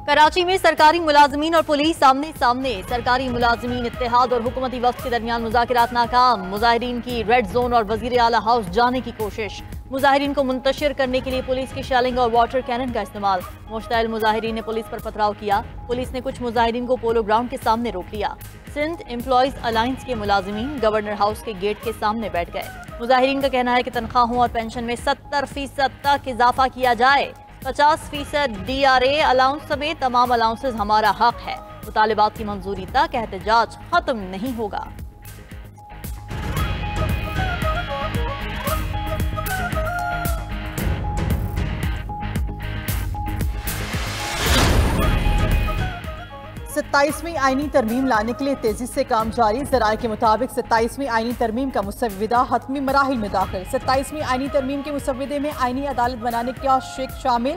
कराची में सरकारी मुलाजमीन और पुलिस आमने सामने। सरकारी मुलाजमीन इत्तेहाद और हुकूमती वक्त के दरमियान मुज़ाकिरात नाकाम। मुजाहिरीन की रेड जोन और वजीर आला हाउस जाने की कोशिश। मुजाहिरीन को मुंतशिर करने के लिए पुलिस की शेलिंग और वाटर कैनन का इस्तेमाल। मुश्तइल मुजाहिरीन ने पुलिस पर पथराव किया। पुलिस ने कुछ मुजाहिरीन को पोलो ग्राउंड के सामने रोक लिया। सिंध एम्प्लॉयज अलायंस के मुलाजमीन गवर्नर हाउस के गेट के सामने बैठ गए। मुजाहिरीन का कहना है कि तनख्वाहों और पेंशन में 70% तक इजाफा किया जाए। 50% DRA अलाउंस समेत तमाम अलाउंसेज हमारा हक है। मुतालिबात की मंजूरी तक एहतजाज खत्म नहीं होगा। सत्ताईसवीं आईनी तरमीम लाने के लिए तेजी से काम जारी। जराये के मुताबिक 27वीं आईनी तरमीम का मुसव्विदा हतमी मराहिल में दाखिल। 27वीं आईनी तरमीम के मुसव्विदे में आईनी अदालत बनाने का शेख शामिल।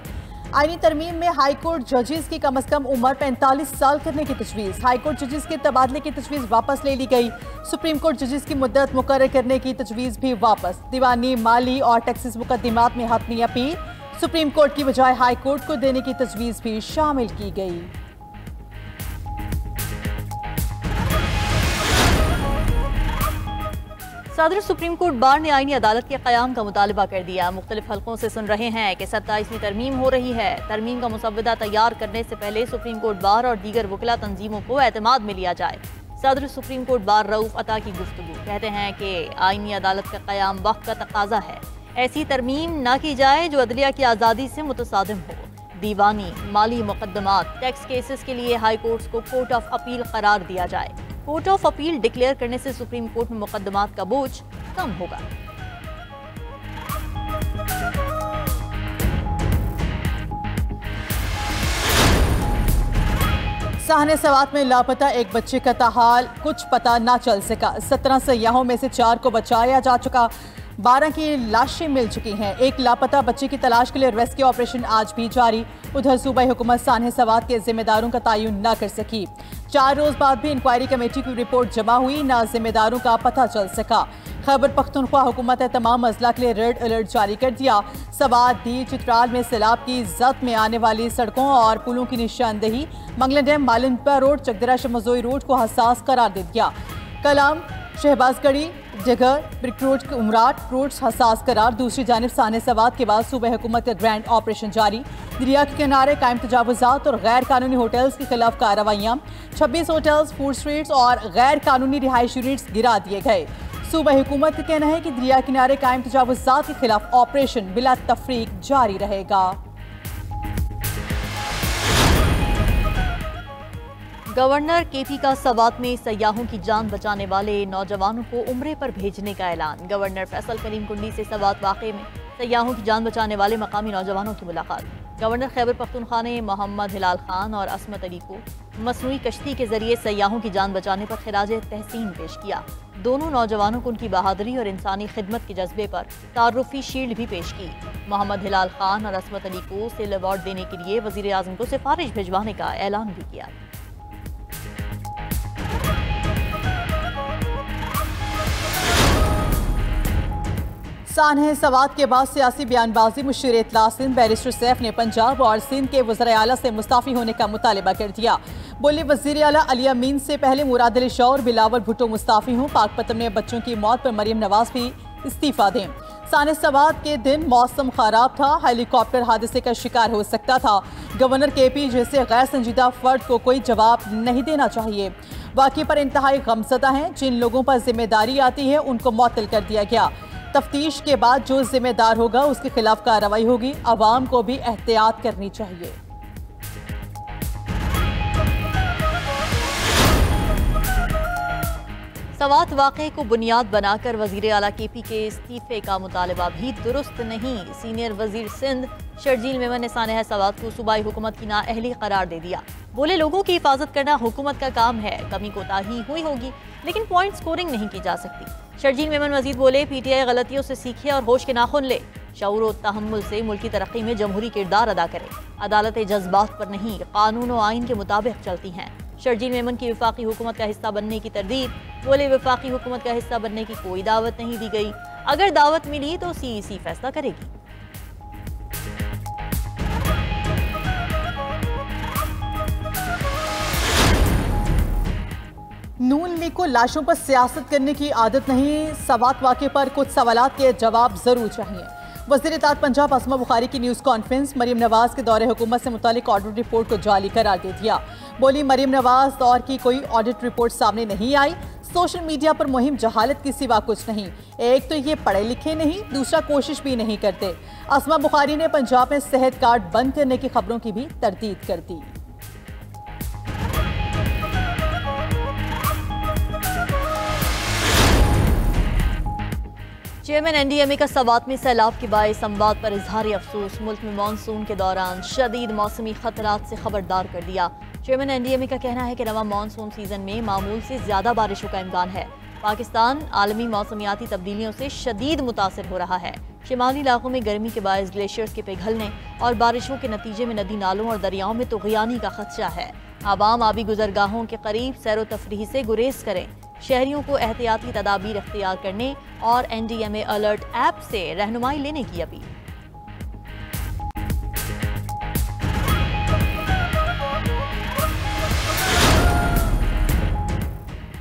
आईनी तरमीम में हाई कोर्ट जजेस की कम अज कम उम्र 45 साल करने की तजवीज़। हाई कोर्ट जजेस के तबादले की तजवीज़ वापस ले ली गई। सुप्रीम कोर्ट जजेस की मुद्दत मुकर्रर करने की तजवीज़ भी वापस। दीवानी, माली और टैक्सेस मुकदमात में हतमी अपील सुप्रीम कोर्ट की बजाय हाई कोर्ट को देने की तजवीज़ भी शामिल की गई। सदर सुप्रीम कोर्ट बार ने आईनी अदालत के क़याम का मुतालबा कर दिया। मुख्तलिफ हल्कों से सुन रहे हैं कि 27वीं तरमीम हो रही है। तरमीम का मुसव्वदा तैयार करने से पहले सुप्रीम कोर्ट बार और दीगर वकला तंजीमों को एतमाद में लिया जाए। सदर सुप्रीम कोर्ट बार रऊफ अता की गुफ्तगू कहते हैं कि आईनी अदालत का क़याम वक्त का तकाजा है। ऐसी तरमीम न की जाए जो अदलिया की आज़ादी से मुतसादिम हो। दीवानी, माली मुकदमात, टैक्स केसेस के लिए हाई कोर्ट्स को कोर्ट ऑफ अपील करार दिया जाए। कोर्ट ऑफ अपील डिक्लेयर करने से सुप्रीम कोर्ट में मुकदमात का बोझ कम होगा। साहने सवात में लापता एक बच्चे का ताहाल कुछ पता ना चल सका। 17 सयाहों में से 4 को बचाया जा चुका। 12 की लाशें मिल चुकी हैं। एक लापता बच्चे की तलाश के लिए रेस्क्यू ऑपरेशन आज भी जारी। उधर सूबाई हुकूमत साहने सवात के जिम्मेदारों का तयन न कर सकी। 4 रोज बाद भी इंक्वायरी कमेटी की रिपोर्ट जमा हुई, ना जिम्मेदारों का पता चल सका। खैबर पख्तूनख्वा हुकूमत ने तमाम अजला के लिए रेड अलर्ट जारी कर दिया। सवात, दी, चित्राल में सैलाब की जद में आने वाली सड़कों और पुलों की निशानदेही। Mangla dam, Malinpa road, Chakdara Shamozai road को हसास करार दे दिया। कलाम, शहबाजगढ़ी, जगर, ब्रिक रोड, उमराट रोड हसास करार। दूसरी जानिब साहने सवात के बाद सूबे हुकूमत का ग्रैंड ऑपरेशन जारी। दरिया के किनारे कायम तजावुजात और गैर कानूनी होटल्स के खिलाफ कार्रवाइयाँ। 26 होटल्स, फूड स्ट्रीट्स और गैर कानूनी रिहायशी यूनिट्स गिरा दिए गए। सूबा हुकूमत का कहना है कि दरिया किनारे कायम तजावुजात के खिलाफ ऑपरेशन बिला तफरीक जारी रहेगा। गवर्नर KP का सवात में सयाहों की जान बचाने वाले नौजवानों को उम्रे पर भेजने का ऐलान। गवर्नर फैसल करीम कुंडी से सवात वाक़े में सयाहों की जान बचाने वाले मकामी नौजवानों की मुलाकात। गवर्नर खैबर पख्तूनख्वा ने मोहम्मद हिलाल खान और असमत अली को मसनूई कश्ती के जरिए सयाहों की जान बचाने पर खिराज तहसीन पेश किया। दोनों नौजवानों को उनकी बहादुरी और इंसानी खिदमत के जज्बे पर तारुफी शील्ड भी पेश की। मोहम्मद हिलाल खान और असमत अली को सिल अवार्ड देने के लिए वजीर आज़म को सिफारिश भिजवाने का ऐलान भी किया। सानहे सवात के बाद सियासी बयानबाजी। मुशीर इत्तला सिंध बैरिस्टर सैफ ने पंजाब और सिंध के वज़ीर आला से मुस्ताफ़ी होने का मुतालबा कर दिया। बोले, वज़ीर आला अली अमीन से पहले मुराद अली शाह और बिलावल भुट्टो मुस्ताफ़ी हों। पाकपतन में बच्चों की मौत पर मरियम नवाज भी इस्तीफ़ा दें। सानहे सवात के दिन मौसम खराब था, हेलीकॉप्टर हादसे का शिकार हो सकता था। गवर्नर KP जैसे गैर संजीदा फर्द को कोई जवाब नहीं देना चाहिए। वाक़े पर इंतहाई गमज़दा हैं। जिन लोगों पर जिम्मेदारी आती है उनको मुअत्तल कर दिया गया। तफ्तीश के बाद जो जिम्मेदार होगा उसके खिलाफ कार्रवाई होगी। अवाम को भी एहतियात करनी चाहिए। सवात वाक़े को बुनियाद बनाकर वज़ीर आला KP के इस्तीफ़े का मुतालबा भी दुरुस्त नहीं। सीनियर वज़ीर सिंध शर्जील मेमन ने सानहा सवात को सूबाई हुकूमत की नाअहली करार दे दिया। बोले, लोगों की हिफाजत करना हुकूमत का काम है। कमी कोताही हुई होगी लेकिन पॉइंट स्कोरिंग नहीं की जा सकती। शर्जील मेमन मजीद बोले, PTI गलतियों से सीखे और होश के नाखुन ले। शऊर और तहम्मुल से मुल्की तरक्की में जमहूरी किरदार अदा करे। अदालतें जज्बात पर नहीं, कानून और आइन के मुताबिक चलती हैं। शर्जील मेमन की वफाकी हुकूमत का हिस्सा बनने की तरदीद। बोले, वफाकी हुकूमत का हिस्सा बनने की कोई दावत नहीं दी गई। अगर दावत मिली तो CEC फैसला करेगी। नून लीग को लाशों पर सियासत करने की आदत नहीं, सवात वाक़े पर कुछ सवालात के जवाब जरूर चाहिए। वज़ीर इत्तेहाद पंजाब अस्मा बुखारी की न्यूज़ कॉन्फ्रेंस मरीम नवाज के दौरे हुकूमत से मुतालिक ऑडिट रिपोर्ट को जाली करार दे दिया। बोली, मरीम नवाज दौर की कोई ऑडिट रिपोर्ट सामने नहीं आई। सोशल मीडिया पर मुहिम जहालत के सिवा कुछ नहीं। एक तो ये पढ़े लिखे नहीं, दूसरा कोशिश भी नहीं करते। अस्मा बुखारी ने पंजाब में सेहत कार्ड बंद करने की खबरों की भी तरदीद कर दी। चेयरमैन एनडीएमए का सवात में सैलाब के बायस संवाद पर इजहार अफसोस। मुल्क में मानसून के दौरान शदीद मौसमी खतरात से खबरदार कर दिया। चेयरमैन एनडीएमए का कहना है कि नवा मानसून सीजन में मामूल से ज्यादा बारिशों का इम्कान है। पाकिस्तान आलमी मौसमियाती तब्दीलियों से शदीद मुतासिर हो रहा है। शिमाली इलाकों में गर्मी के बायस ग्लेशियर्स के पिघलने और बारिशों के नतीजे में नदी नालों और दरियाओं में तुग़यानी का खदशा है। आवाम आबी गुजरगाहों के करीब सैर व तफरीह से गुरेज करें। शहरियों को एहतियाती तदाबीर इख्तियार करने और एनडीएमए अलर्ट ऐप से रहनुमाई लेने की अपील।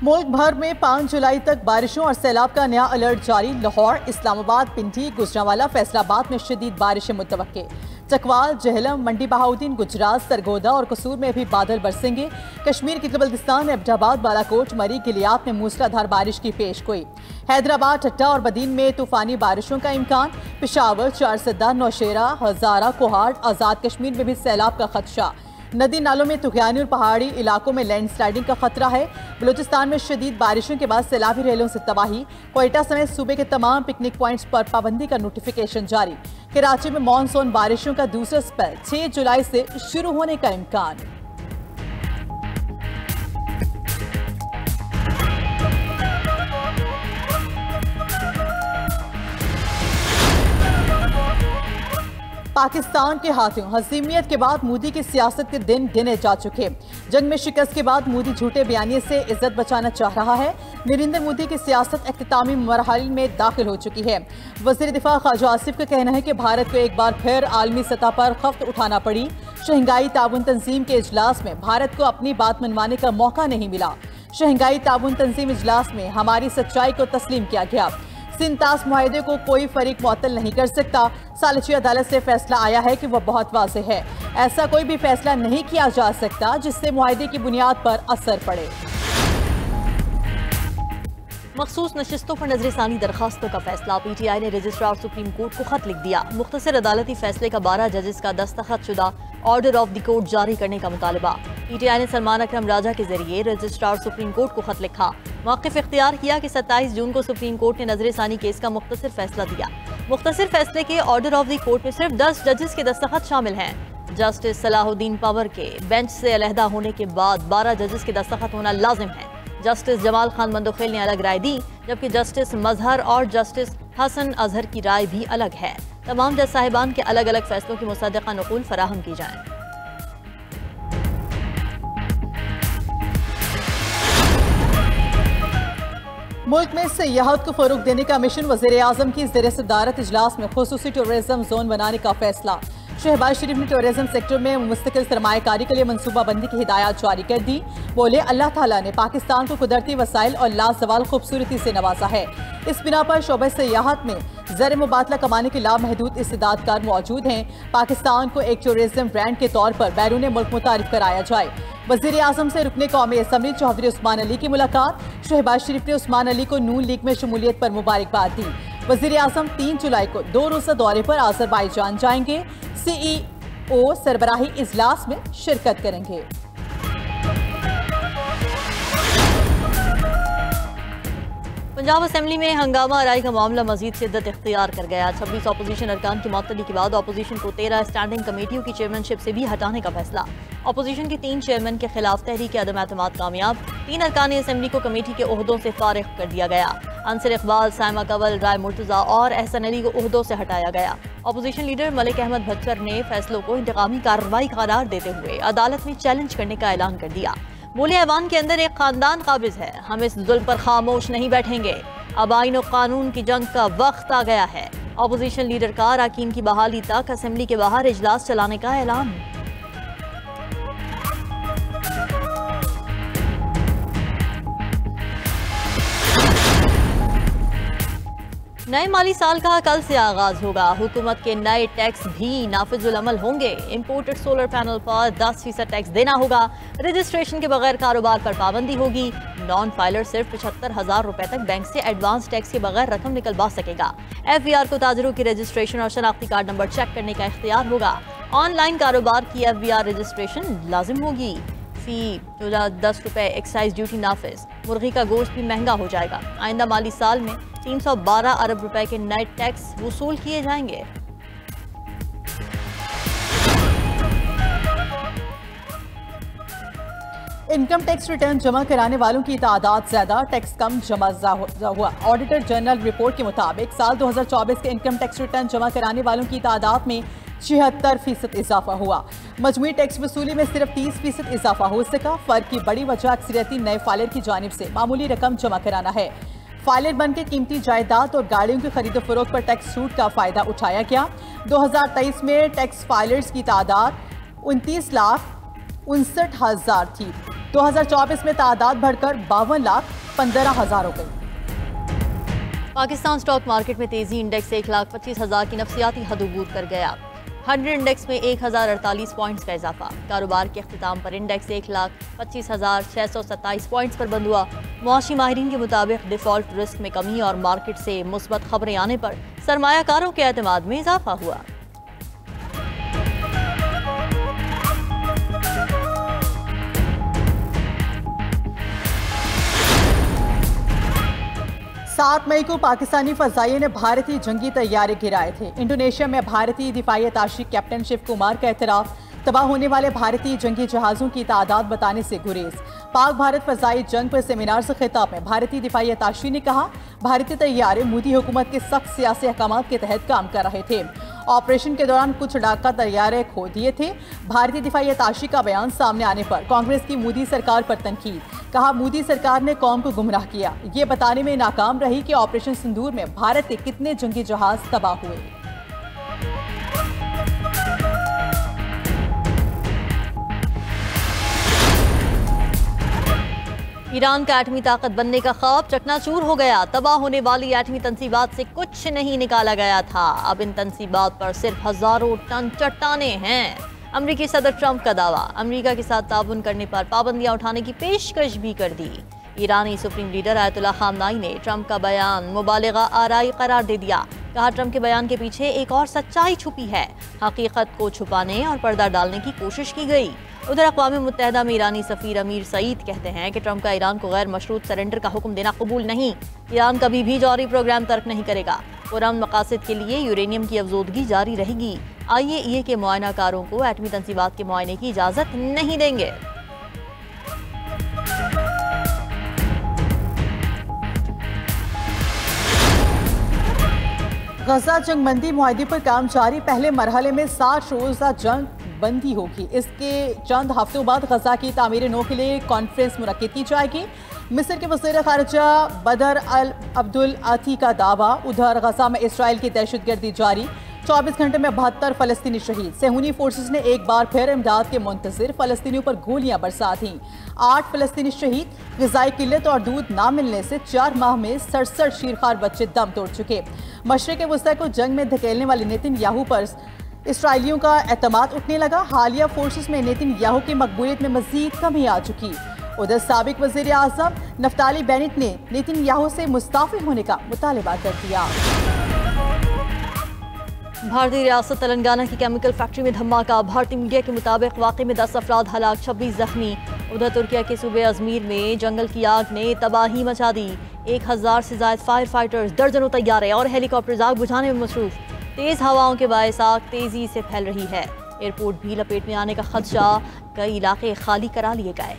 मुल्क भर में 5 जुलाई तक बारिशों और सैलाब का नया अलर्ट जारी। लाहौर, इस्लामाबाद, पिंडी, गुजरांवाला, फैसलाबाद में शदीद बारिशें मुतवक्के। चकवाल, जहलम, मंडी बहाउद्दीन, गुजरात, सरगोदा और कसूर में भी बादल बरसेंगे। कश्मीर के बल्दिस्तान, अब्दाबाद, बालाकोट, मरी, गिलियात में मूसलाधार बारिश की पेशगोई। हैदराबाद, ठट्टा और बदीन में तूफानी बारिशों का इम्कान। पेशावर, चारसदा, नौशेरा, हजारा, कोहाट, आज़ाद कश्मीर में भी सैलाब का खदशा। नदी नालों में तुग़यानी और पहाड़ी इलाकों में लैंडस्लाइडिंग का खतरा है। बलूचिस्तान में शदीद बारिशों के बाद सैलाबी रेलों से तबाही। क्वेटा समेत सूबे के तमाम पिकनिक पॉइंट्स पर पाबंदी का नोटिफिकेशन जारी। कराची में मानसून बारिशों का दूसरा स्पेल 6 जुलाई से शुरू होने का इम्कान। पाकिस्तान के हाथों हज़ीमियत के बाद मोदी की सियासत के दिन गिने जा चुके। जंग में शिकस्त के बाद मोदी झूठे बयानिए से इज्जत बचाना चाह रहा है। नरेंद्र मोदी की सियासत इख्तितामी मरहल में दाखिल हो चुकी है। वज़ीर दिफा ख्वाजा आसिफ का कहना है कि भारत को एक बार फिर आलमी सतह पर खफ्त उठाना पड़ी। शंघाई ताउन तंजीम के इजलास में भारत को अपनी बात मनवाने का मौका नहीं मिला। शंघाई ताउन तंजीम इजलास में हमारी सच्चाई को तस्लीम किया गया। सिंतास मुआहदे को कोई फरीक मुअत्तल नहीं कर सकता। सालिची अदालत से फैसला आया है कि वह बहुत वाज़ेह है। ऐसा कोई भी फैसला नहीं किया जा सकता जिससे मुआहदे की बुनियाद पर असर पड़े। मखसूस नशिस्तों पर नजरसानी दरखास्तों का फैसला। पीटीआई ने रजिस्ट्रार सुप्रीम कोर्ट को खत लिख दिया। मुख्तसर अदालती फैसले का 12 जजेस का दस्तखत शुदा ऑर्डर ऑफ द कोर्ट जारी करने का मुतालबा। पीटीआई ने सलमान अकरम राजा के जरिए रजिस्ट्रार सुप्रीम कोर्ट को खत लिखा। मौक़िफ़ इख्तियार किया कि 27 जून को सुप्रीम कोर्ट ने नजरसानी केस का मुख्तसर फैसला दिया। मुख्तसर फैसले के ऑर्डर ऑफ द कोर्ट में सिर्फ 10 जजेस के दस्तखत शामिल हैं। जस्टिस सलाहुद्दीन पवर के बेंच से अलहदा होने के बाद 12 जजेस के दस्तखत होना लाजिम है। जस्टिस जमाल खान मंदोखेल ने अलग राय दी, जबकि जस्टिस मजहर और जस्टिस हसन अजहर की राय भी अलग है। तमाम जज साहिबान के अलग अलग फैसलों की मुसद्दक़ा नक़ूल फराहम की जाए। मुल्क में सियाहत को फरोग देने का मिशन। वज़ीर आज़म की ज़ेर सदारत इजलास में खुसूसी टूरिज्म जोन बनाने का फैसला। शहबाज शरीफ ने टूरिज्म सेक्टर में मुस्तकिल सरमायाकारी के लिए मनसूबाबंदी की हिदायत जारी कर दी। बोले, अल्लाह ताला ने पाकिस्तान को कुदरती वसाइल और लाजवाल खूबसूरती से नवाजा है। इस बिना पर शोबे सियाहत में ज़र मुबादला कमाने के लामहदूद इस्तेदादकार मौजूद हैं। पाकिस्तान को एक टूरिज्म ब्रांड के तौर पर बैरून मुल्क मुतारिफ कराया जाए। वज़ीर आज़म से रुकने कौमी असम्बली चौधरी उस्मान अली की मुलाकात। शहबाज शरीफ ने उस्मान अली को नून लीग में शमूलियत पर मुबारकबाद दी। वज़ीर आज़म 3 जुलाई को 2 रोज़ा दौरे पर आज़रबाईजान जाएंगे। CEO सरबराही इजलास में शिरकत करेंगे। पंजाब असेंबली में हंगामा आराई का मामला मजीद शिद्दत इख्तियार कर गया। 26 अपोजिशन अरकान की मअतली के बाद अपोजिशन को 13 स्टैंडिंग कमेटियों की चेयरमैनशिप से भी हटाने का फैसला। अपोजिशन के 3 चेयरमैन के खिलाफ तहरीक अदम एतमाद कामयाब। 3 अरकान असेंबली को कमेटी के ओहदों से फारिग कर दिया गया। अंसर इकबाल, साइमा कंवल, राय मुर्तजा और एहसन अली को ओहदों से हटाया गया। अपोजिशन लीडर मलिक अहमद भच्चर ने फैसलों को इंतकामी कार्रवाई करार देते हुए अदालत में चैलेंज करने का ऐलान कर दिया। बोले, ऐवान के अंदर एक खानदान काबिज है, हम इस जुल्म पर खामोश नहीं बैठेंगे। अब आईन और कानून की जंग का वक्त आ गया है। अपोजिशन लीडर का अरकान की बहाली तक असेंबली के बाहर इजलास चलाने का ऐलान। नए माली साल का कल से आगाज होगा। हुकूमत के नए टैक्स भी नाफिजुल अमल होंगे। इंपोर्टेड सोलर पैनल पर 10% टैक्स देना होगा। रजिस्ट्रेशन के बगैर कारोबार पर पाबंदी होगी। नॉन फाइलर सिर्फ 75,000 रुपए तक बैंक से एडवांस टैक्स के बगैर रकम निकलवा सकेगा। FVR को ताजरों की रजिस्ट्रेशन और शनाख्ती कार्ड नंबर चेक करने का इख्तियार होगा। ऑनलाइन कारोबार की FVR रजिस्ट्रेशन लाजिम होगी। फी 10 रुपए एक्साइज ड्यूटी नाफिज। मुर्गी का गोश्त भी महंगा हो जाएगा। आइंदा माली साल में 312 अरब रुपए के नए टैक्स वसूल किए जाएंगे। इनकम टैक्स रिटर्न जमा कराने वालों की तादाद ज्यादा, टैक्स कम जमा हुआ। ऑडिटर जनरल रिपोर्ट के मुताबिक साल 2024 के इनकम टैक्स रिटर्न जमा कराने वालों की तादाद में 76% इजाफा हुआ। मजमूई टैक्स वसूली में सिर्फ 30% इजाफा हो सका। फर्क की बड़ी वजह अक्सरियती नए फाइलर की जानिब से मामूली रकम जमा कराना है। फाइलर बन के कीमती जायदाद और गाड़ियों की खरीदो फरोख्त पर टैक्स छूट का फायदा उठाया गया। 2023 में टैक्स फाइलर्स की तादाद 29,59,000 थी। 2024 में तादाद बढ़कर 52,15,000 हो गई। पाकिस्तान स्टॉक मार्केट में तेजी। इंडेक्स 1,25,000 की नफसियाती हद अबूर कर गया। 100 इंडेक्स में 1,048 पॉइंट्स का इजाफा। कारोबार के अख्तिताम पर इंडेक्स 1,25,627 पॉइंट्स पर बंद हुआ। मुआशी माहिरीन के मुताबिक डिफॉल्ट रिस्क में कमी और मार्केट से मुस्बत खबरें आने पर सरमायाकारों के एतमाद में इजाफा हुआ। सात मई को पाकिस्तानी फजाइयों ने भारतीय जंगी तैयारे गिराए थे। इंडोनेशिया में भारतीय दिफाई अताशी कैप्टन शिव कुमार का एतराफ। तबाह होने वाले भारतीय जंगी जहाज़ों की तादाद बताने से गुरेज। पाक भारत फजाई जंग पर सेमिनार से खिताब में भारतीय दिफाई अताशी ने कहा, भारतीय तैयारे मोदी हुकूमत के सख्त सियासी अहकाम के तहत काम कर रहे थे। ऑपरेशन के दौरान कुछ डाका तैयारे खो दिए थे। भारतीय दिफाई अताशी का बयान सामने आने पर कांग्रेस की मोदी सरकार पर तनकीद। कहा, मोदी सरकार ने कौम को गुमराह किया। ये बताने में नाकाम रही कि ऑपरेशन सिंदूर में भारत के कितने जंगी जहाज तबाह हुए। ईरान का एटमी ताकत बनने का ख्वाब चकनाचूर हो गया। तबाह होने वाली एटमी तंसीबात से कुछ नहीं निकाला गया था। अब इन तंसीबात पर सिर्फ हजारों टन चट्टाने हैं। अमरीकी सदर ट्रंप का दावा। अमरीका के साथ ताउन करने पर पाबंदियां उठाने की पेशकश भी कर दी। ईरानी सुप्रीम लीडर आयतुल्लाह खामनाई ने ट्रंप का बयान मुबालिगा आराई करार दे दिया। कहा, ट्रंप के बयान के पीछे एक और सच्चाई छुपी है। हकीकत को छुपाने और पर्दा डालने की कोशिश की गई। उधर अक़वाम मुत्तहिदा में ईरानी सफ़ीर अमीर सईद कहते हैं कि ट्रंप का ईरान को गैर मशरूत सरेंडर का हुक्म देना कबूल नहीं। ईरान कभी भी जौहरी प्रोग्राम तर्क नहीं करेगा। पुरअमन मकासद के लिए यूरेनियम की अफजोदगी जारी रहेगी। IAEA के मुआयनाकारों को एटमी तंसीबात के मुआयने की इजाज़त नहीं देंगे। गजा जंगबंदी मुआहदे पर काम जारी। पहले मरहले में 60 रोज़ा जंग बंदी होगी। इसके चंद हफ्तों बाद गजा की तामीर नौ के लिए कॉन्फ्रेंस मुनक्किद की जाएगी। मिस्र के वज़ीर ख़ारिजा बदर अल अब्दुल आती का दावा। उधर गजा में इसराइल की दहशतगर्दी जारी। 24 घंटे में 72 फ़लस्तीनी शहीद। सेहूनी फोर्सेस ने एक बार फिर इमदाद के मुंतज़िर फ़लस्तीनियों पर गोलियां बरसा दी। 8 फ़लस्तीनी शहीद। ग़िज़ाई किल्लत और दूध ना मिलने से 4 माह में 67 शीरखार बच्चे दम तोड़ चुके। मशरिक़ वस्ता को जंग में धकेलने वाले नेतन्याहू पर इसराइलियों का एतमाद उठने लगा। हालिया फोर्सेस में नेतन्याहू की मकबूलियत में मज़ीद कमी आ चुकी। उधर साबिक वज़ीर आज़म नफ्ताली बेनेट ने नेतन्याहू से मुस्ताफ़ी होने का मुतालबा कर दिया। भारतीय रियासत तेलंगाना की केमिकल फैक्ट्री में धमाका। भारतीय मीडिया के मुताबिक वाक़े में 10 अफराद हलाक, 26 जख्मी। उधर तुर्किया के सूबे अजमीर में जंगल की आग ने तबाही मचा दी। 1000 से ज़ायद फायर फाइटर्स, दर्जनों तैयारे और हेलीकॉप्टर्स आग बुझाने में मसरूफ। तेज़ हवाओं के बायस आग तेज़ी से फैल रही है। एयरपोर्ट भी लपेट में आने का खदशा। कई इलाके खाली करा लिए गए।